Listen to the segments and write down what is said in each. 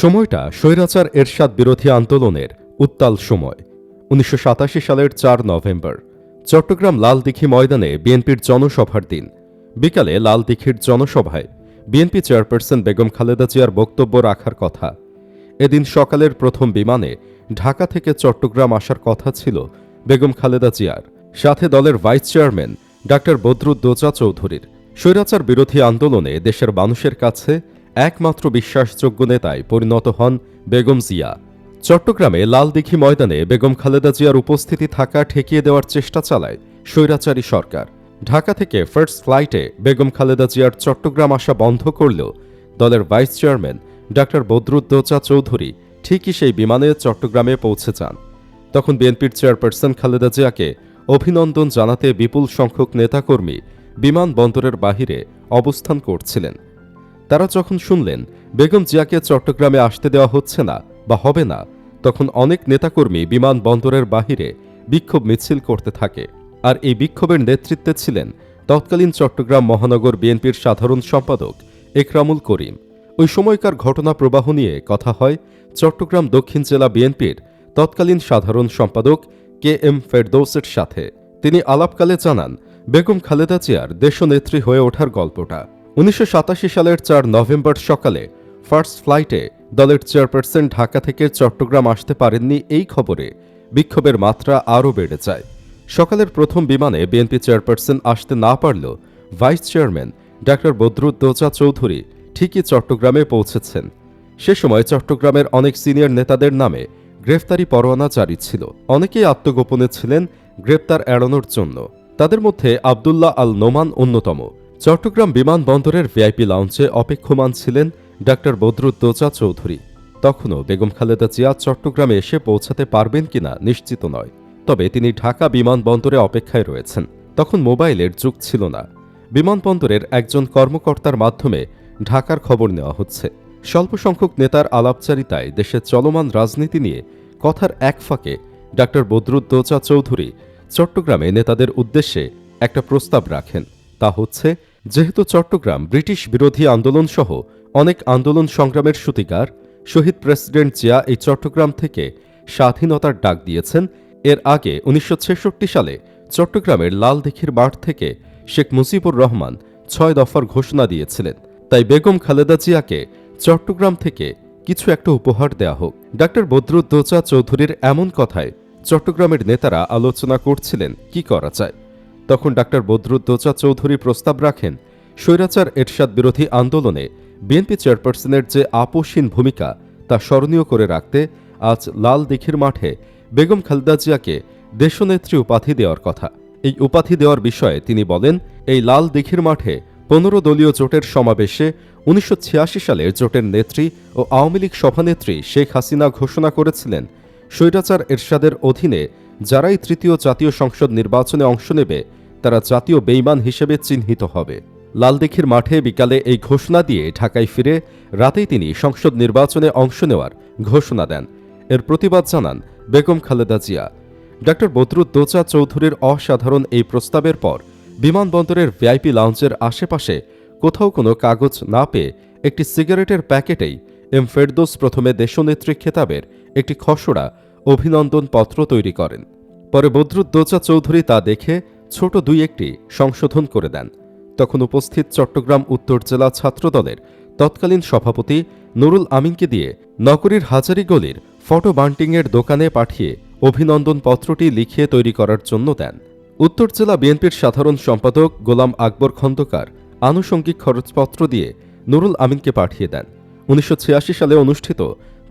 সময়টা স্বৈরাচার এরশাদ বিরোধী আন্দোলনের উত্তাল সময়। ১৯৮৭ সালের ৪ নভেম্বর চট্টগ্রাম লালদীঘি ময়দানে বিএনপির জনসভার দিন। বিকালে লালদীঘির জনসভায় বিএনপি চেয়ারপারসন বেগম খালেদা জিয়ার বক্তব্য রাখার কথা। এদিন সকালের প্রথম বিমানে ঢাকা থেকে চট্টগ্রাম আসার কথা ছিল বেগম খালেদা জিয়ার, সাথে দলের ভাইস চেয়ারম্যান ডাক্তার বদরুদ্দোজা চৌধুরীর। স্বৈরাচার বিরোধী আন্দোলনে দেশের মানুষের কাছে একমাত্র বিশ্বাসযোগ্য নেতায় পরিণত হন বেগম জিয়া। চট্টগ্রামে লালদীঘি ময়দানে বেগম খালেদা জিয়ার উপস্থিতি থাকা ঠেকিয়ে দেওয়ার চেষ্টা চালায় স্বৈরাচারী সরকার। ঢাকা থেকে ফার্স্ট ফ্লাইটে বেগম খালেদা জিয়ার চট্টগ্রাম আসা বন্ধ করলেও দলের vice chairman doctor Badruddoza Chowdhury ঠিকই সেই বিমানে চট্টগ্রামে পৌঁছে যান। তখন বিএনপির চেয়ারপারসন খালেদা জিয়াকে অভিনন্দন জানাতে বিপুল সংখ্যক নেতাকর্মী বিমানবন্দরের বাহিরে অবস্থান করছিলেন। তারা যখন শুনলেন বেগম জিয়াকে চট্টগ্রামে আসতে দেওয়া হচ্ছে না বা হবে না, তখন অনেক নেতাকর্মী বিমানবন্দরের বাহিরে বিক্ষোভ মিছিল করতে থাকে। আর এই বিক্ষোভের নেতৃত্বে ছিলেন তৎকালীন চট্টগ্রাম মহানগর বিএনপির সাধারণ সম্পাদক একরামুল করিম। ওই সময়কার ঘটনা প্রবাহ নিয়ে কথা হয় চট্টগ্রাম দক্ষিণ জেলা বিএনপির তৎকালীন সাধারণ সম্পাদক কে এম ফেরদৌসের সাথে। তিনি আলাপকালে জানান বেগম খালেদা জিয়ার দেশনেত্রী হয়ে ওঠার গল্পটা। ১৯৮৭ সালের ৪ নভেম্বর সকালে ফার্স্ট ফ্লাইটে দলের চেয়ারপারসন ঢাকা থেকে চট্টগ্রাম আসতে পারেননি, এই খবরে বিক্ষোভের মাত্রা আরও বেড়ে যায়। সকালের প্রথম বিমানে বিএনপি চেয়ারপারসন আসতে না পারলেও vice chairman doctor Badruddoza Chowdhury ঠিকই চট্টগ্রামে পৌঁছেছেন। সে সময় চট্টগ্রামের অনেক সিনিয়র নেতাদের নামে গ্রেফতারি পরোয়ানা জারি ছিল। অনেকেই আত্মগোপনে ছিলেন গ্রেপ্তার এড়ানোর জন্য। তাদের মধ্যে আবদুল্লাহ আল নোমান অন্যতম। চট্টগ্রাম বিমানবন্দরের ভিআইপি লাউঞ্জে অপেক্ষমান ছিলেন ডাক্তার বদরুদ্দোজা চৌধুরী। তখনও বেগম খালেদা জিয়া চট্টগ্রামে এসে পৌঁছাতে পারবেন কিনা নিশ্চিত নয়, তবে তিনি ঢাকা বিমানবন্দরে অপেক্ষায় রয়েছেন। তখন মোবাইলের যুগ ছিল না। বিমানবন্দরের একজন কর্মকর্তার মাধ্যমে ঢাকার খবর নেওয়া হচ্ছে। স্বল্প সংখ্যক নেতার আলাপচারিতায় দেশের চলমান রাজনীতি নিয়ে কথার এক ফাঁকে ডাক্তার বদরুদ্দোজা চৌধুরী চট্টগ্রামে নেতাদের উদ্দেশ্যে একটা প্রস্তাব রাখেন। তা হচ্ছে, যেহেতু চট্টগ্রাম ব্রিটিশ বিরোধী আন্দোলন সহ অনেক আন্দোলন সংগ্রামের সূতিকার, শহীদ প্রেসিডেন্ট জিয়া এই চট্টগ্রাম থেকে স্বাধীনতার ডাক দিয়েছেন। এর আগে ১৯৬৬ সালে চট্টগ্রামের লালদীঘির মাঠ থেকে শেখ মুজিবুর রহমান ৬ দফার ঘোষণা দিয়েছিলেন। তাই বেগম খালেদা জিয়াকে চট্টগ্রাম থেকে কিছু একটা উপহার দেয়া হোক। ডাক্তার বদরুদ্দোজা চৌধুরীর এমন কথায় চট্টগ্রামের নেতারা আলোচনা করছিলেন কি করা যায়। তখন ডাক্তার বদরুদ্দোজা চৌধুরী প্রস্তাব রাখেন, স্বৈরাচার এরশাদ বিরোধী আন্দোলনে বিএনপি চেয়ারপারসনের যে আপোষহীন ভূমিকা তা স্মরণীয় করে রাখতে আজ লালদীঘির মাঠে বেগম খালেদা জিয়াকে দেশনেত্রী উপাধি দেওয়ার কথা। এই উপাধি দেওয়ার বিষয়ে তিনি বলেন, এই লালদীঘির মাঠে ১৫ দলীয় জোটের সমাবেশে ১৯৮৬ সালে জোটের নেত্রী ও আওয়ামী লীগ সভানেত্রী শেখ হাসিনা ঘোষণা করেছিলেন, স্বৈরাচার এরশাদের অধীনে যারাই তৃতীয় জাতীয় সংসদ নির্বাচনে অংশ নেবে তারা জাতীয় বেঈমান হিসেবে চিহ্নিত হবে। লালদীঘির মাঠে বিকালে এই ঘোষণা দিয়ে ঢাকায় ফিরে রাতেই তিনি সংসদ নির্বাচনে অংশ নেওয়ার ঘোষণা দেন। এর প্রতিবাদ জানান বেগম খালেদা জিয়া। ডাক্তার বদরুদ্দোজা চৌধুরীর অসাধারণ এই প্রস্তাবের পর বিমানবন্দরের ভিআইপি লাউঞ্জের আশেপাশে কোথাও কোনো কাগজ না পেয়ে একটি সিগারেটের প্যাকেটেই এম ফেরদৌস প্রথমে দেশনেত্রী খেতাবের একটি খসড়া অভিনন্দন পত্র তৈরি করেন। পরে বদরুদ্দোজা চৌধুরী তা দেখে ছোট দুই একটি সংশোধন করে দেন। তখন উপস্থিত চট্টগ্রাম উত্তর জেলা ছাত্রদলের তৎকালীন সভাপতি নুরুল আমিনকে দিয়ে নগরীর হাজারী গলির ফটো বান্টিংয়ের দোকানে পাঠিয়ে অভিনন্দন পত্রটি লিখিয়ে তৈরি করার জন্য দেন। উত্তর জেলা বিএনপির সাধারণ সম্পাদক গোলাম আকবর খন্দকার আনুষঙ্গিক খরচপত্র দিয়ে নুরুল আমিনকে পাঠিয়ে দেন। ১৯৮৬ সালে অনুষ্ঠিত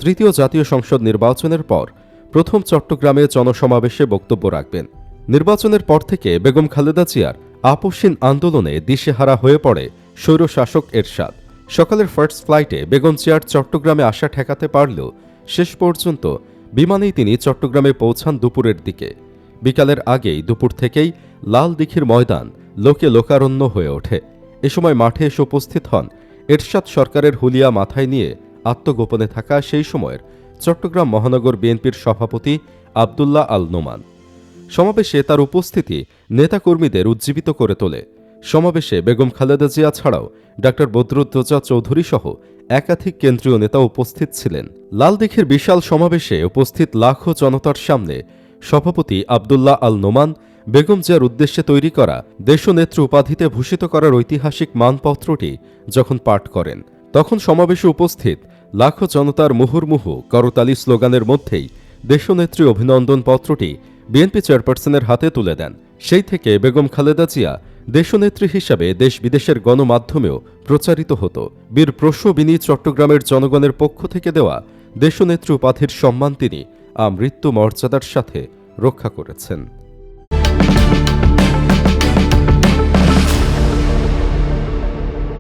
তৃতীয় জাতীয় সংসদ নির্বাচনের পর প্রথম চট্টগ্রামে জনসমাবেশে বক্তব্য রাখবেন। নির্বাচনের পর থেকে বেগম খালেদা জিয়ার আপোষহীন আন্দোলনে দিশেহারা হয়ে পড়ে স্বৈরশাসক এরশাদ। সকালের ফার্স্ট ফ্লাইটে বেগম জিয়ার চট্টগ্রামে আসা ঠেকাতে পারলেও শেষ পর্যন্ত বিমানেই তিনি চট্টগ্রামে পৌঁছান দুপুরের দিকে। বিকালের আগেই দুপুর থেকেই লালদীঘির ময়দান লোকে লোকারণ্য হয়ে ওঠে। এ সময় মাঠে এসে উপস্থিত হন এরশাদ সরকারের হুলিয়া মাথায় নিয়ে আত্মগোপনে থাকা সেই সময়ের চট্টগ্রাম মহানগর বিএনপির সভাপতি আবদুল্লাহ আল নোমান। সমাবেশে তার উপস্থিতি নেতাকর্মীদের উজ্জীবিত করে তোলে। সমাবেশে বেগম খালেদা জিয়া ছাড়াও ডাক্তার বদরুদ্দোজা চৌধুরী সহ একাধিক কেন্দ্রীয় নেতা উপস্থিত ছিলেন। লালদীঘির বিশাল সমাবেশে উপস্থিত লাখো জনতার সামনে সভাপতি আবদুল্লাহ আল নোমান বেগম জিয়ার উদ্দেশ্যে তৈরি করা দেশনেত্রী উপাধিতে ভূষিত করার ঐতিহাসিক মানপত্রটি যখন পাঠ করেন, তখন সমাবেশে উপস্থিত লাখো জনতার মুহুর্মুহু করতালি স্লোগানের মধ্যেই দেশনেত্রী অভিনন্দন পত্রটি বিএনপি চেয়ারপারসনের হাতে তুলে দেন। সেই থেকে বেগম খালেদা জিয়া দেশনেত্রী হিসাবে দেশ বিদেশের গণমাধ্যমেও প্রচারিত হতো। বীর প্রসবিনী চট্টগ্রামের জনগণের পক্ষ থেকে দেওয়া দেশনেত্রী উপাধির সম্মান তিনি আমৃত্যু মর্যাদার সাথে রক্ষা করেছেন।